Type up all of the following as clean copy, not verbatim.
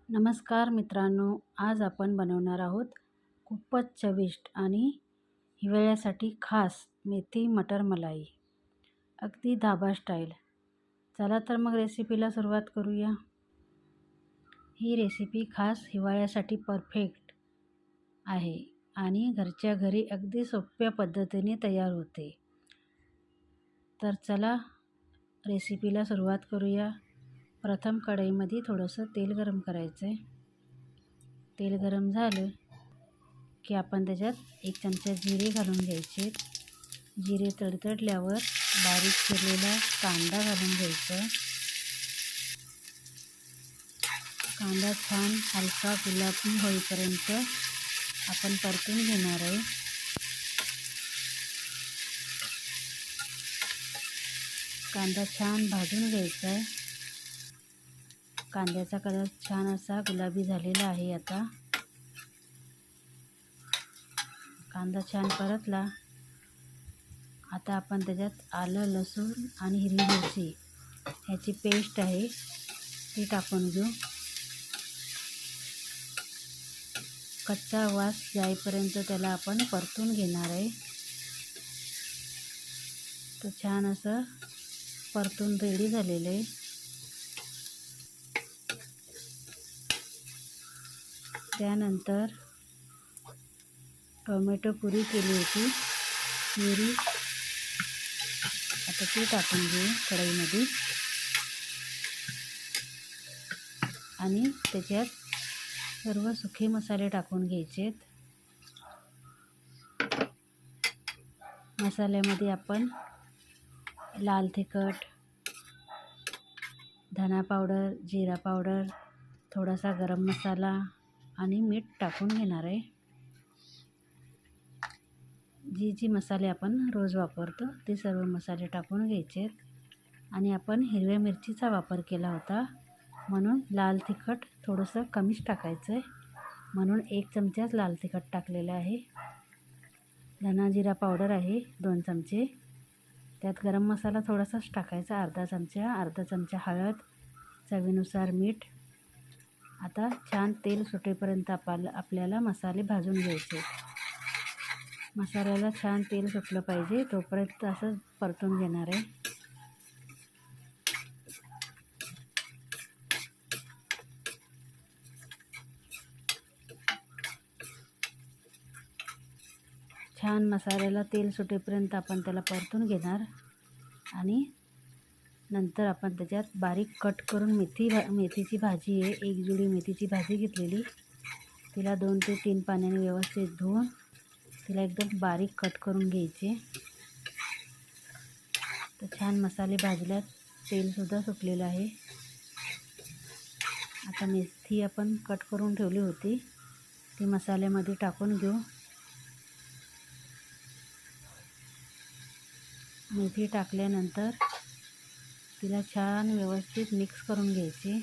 नमस्कार मित्रांनो, आज आपण बनवणार आहोत खूपच चविष्ट आणि हिवाळ्यासाठी खास मेथी मटर मलाई, अगदी धाबा स्टाईल. चला तर मग रेसिपीला सुरुवात करूया. ही रेसिपी खास हिवाळ्यासाठी परफेक्ट आहे आणि घरच्या घरी अगदी सोप्या पद्धतीने तयार होते. तर चला रेसिपीला सुरुवात करूया. प्रथम कढईमध्ये थोडंसं तेल गरम करायचं आहे. तेल गरम झालं की आपण त्याच्यात 1 चमचा जिरे घालून घ्यायचे. जिरे तडतडल्यावर बारीक चिरलेला कांदा घालून घ्यायचा. कांदा छान हलका गुलाबी होईपर्यंत आपण परतून घेणार आहे. कांदा छान भाजून घ्यायचा आहे. कांद्याचा कलर छान असा गुलाबी झालेला आहे. कांदा छान परतला. आता आपण त्याच्यात आलं, लसूण आणि हिरवी मिरची ह्याची पेस्ट आहे ती टाकून घेऊ. कच्चा वास जाईपर्यंत त्याला आपण परतून घेणार आहे. तर छान असं परतून रेडी झालेलं आहे. त्यानंतर टोमॅटो प्युरी केली होती, प्युरी आता ती टाकून घेऊ कढईमध्ये आणि त्याच्यात सर्व सुखे मसाले टाकून घ्यायचे. मसाल्यामध्ये आपण लाल तिखट, धना पावडर, जिरा पावडर, थोडासा गरम मसाला आणि मीठ टाकून घेणार आहे. जी मसाले आपण रोज वापरतो ते सर्व मसाले टाकून घ्यायचे. आणि आपण हिरव्या मिरचीचा वापर केला होता म्हणून लाल तिखट थोडंसं कमीच टाकायचं आहे, म्हणून 1 चमचाच लाल तिखट टाकलेलं आहे. धना जिरा पावडर आहे 2 चमचे. त्यात गरम मसाला थोडासाच टाकायचा, अर्धा चमचा हळद, चवीनुसार मीठ. आता छान तेल सुटेपर्यंत आपल्याला मसाले भाजून घ्यायचे. मसाल्याला छान तेल सुटलं पाहिजे तोपर्यंत असं परतून घेणार आहे. छान मसाल्याला तेल सुटेपर्यंत आपण त्याला परतून घेणार आणि नंतर आपण त्याच्यात बारीक कट करून मेथीची भाजी आहे, 1 जुडी मेथीची भाजी घेतलेली. तिला 2 ते 3 पाण्याने व्यवस्थित धुवून तिला एकदम बारीक कट करून घ्यायचे. तर छान मसाले भाजल्यात, तेलसुद्धा सुटलेलं आहे. आता मेथी आपण कट करून ठेवली होती ती मसाल्यामध्ये टाकून घेऊ. मेथी टाकल्यानंतर तिला छान व्यवस्थित मिक्स करून घ्यायची.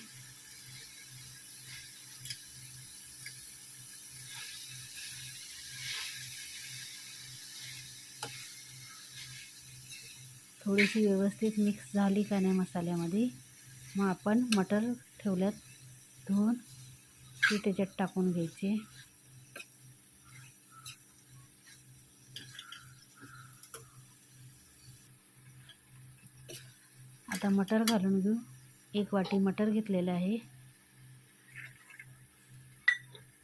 थोडीशी व्यवस्थित मिक्स झाली का नाही मसाल्यामध्ये, मग आपण मटर ठेवल्यात धुवून ती त्याच्यात टाकून घ्यायची. आता मटर घालून घेऊ. 1 वाटी मटर घेतलेलं आहे,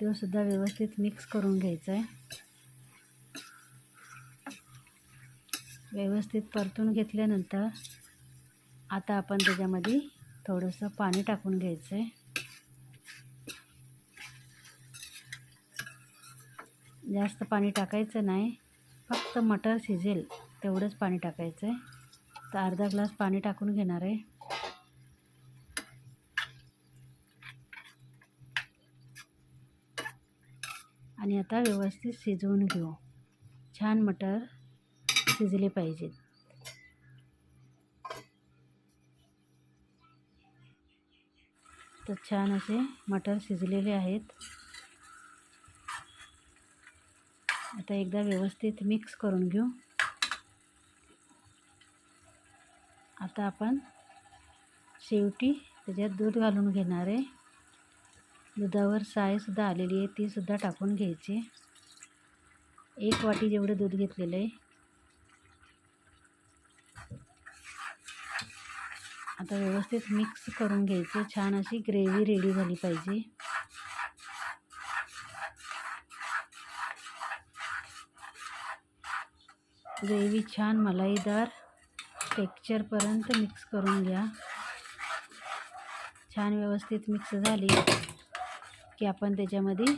तो सुद्धा व्यवस्थित मिक्स करून घ्यायचा आहे. व्यवस्थित परतून घेतल्यानंतर आता आपण त्याच्यामध्ये थोडंसं पाणी टाकून घ्यायचं आहे. जास्त पाणी टाकायचं नाही, फक्त मटर शिजेल तेवढंच पाणी टाकायचं आहे. तर अर्धा ग्लास पाणी टाकून घेणार आहे. आणि आता व्यवस्थित शिजवून घेऊ. छान मटर शिजले पाहिजेत. तर छान असे मटर शिजलेले आहेत. आता एकदा व्यवस्थित मिक्स करून घेऊ. आता आपण शेवटी त्याच्यात दूध घालून घेणार आहे. दुधावर सायसुद्धा आलेली आहे, तीसुद्धा टाकून घ्यायची. 1 वाटी जेवढं दूध घेतलेलं आहे. आता व्यवस्थित मिक्स करून घ्यायचं. छान अशी ग्रेव्ही रेडी झाली पाहिजे. ग्रेव्ही छान मलाईदार टेक्स्चरपर्यंत मिक्स करून घ्या. छान व्यवस्थित मिक्स झाली की आपण त्याच्यामध्ये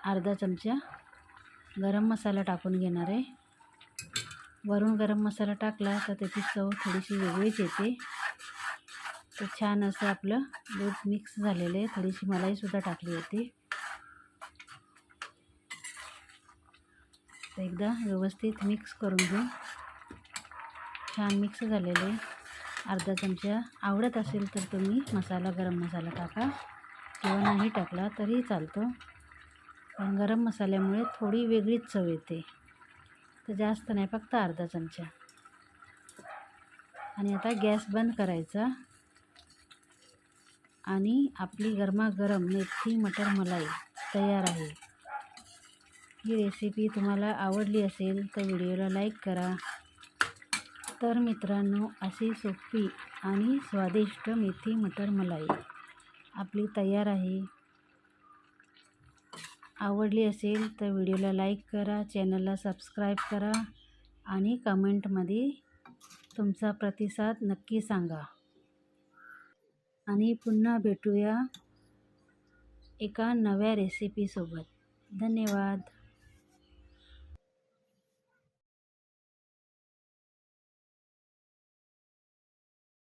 अर्धा चमचा गरम मसाला टाकून घेणार आहे. वरून गरम मसाला टाकला तर त्याची चव थोडीशी वेगळीच येते. तर छान असं आपलं दूध मिक्स झालेलं आहे. थोडीशी मलाईसुद्धा टाकली होती. तर एकदा व्यवस्थित मिक्स करून घेऊ. छान मिक्स झालेलं आहे. अर्धा चमचा आवडत असेल तर तुम्ही गरम मसाला टाका किंवा नाही टाकला तरीही चालतो, पण गरम मसाल्यामुळे थोडी वेगळीच चव येते. तर जास्त नाही, फक्त अर्धा चमचा. आणि आता गॅस बंद करायचा आणि आपली गरमागरम मेथी मटर मलाई तयार आहे. ही रेसिपी तुम्हाला आवडली असेल तर व्हिडिओला लाईक करा. तर मित्रांनो, अशी सोपी आणि स्वादिष्ट मेथी मटर मलाई आपली तयार आहे. आवडली असेल तर व्हिडिओला लाईक करा, चॅनलला सबस्क्राईब करा आणि कमेंटमध्ये तुमचा प्रतिसाद नक्की सांगा. आणि पुन्हा भेटूया एका नव्या रेसिपीसोबत. धन्यवाद.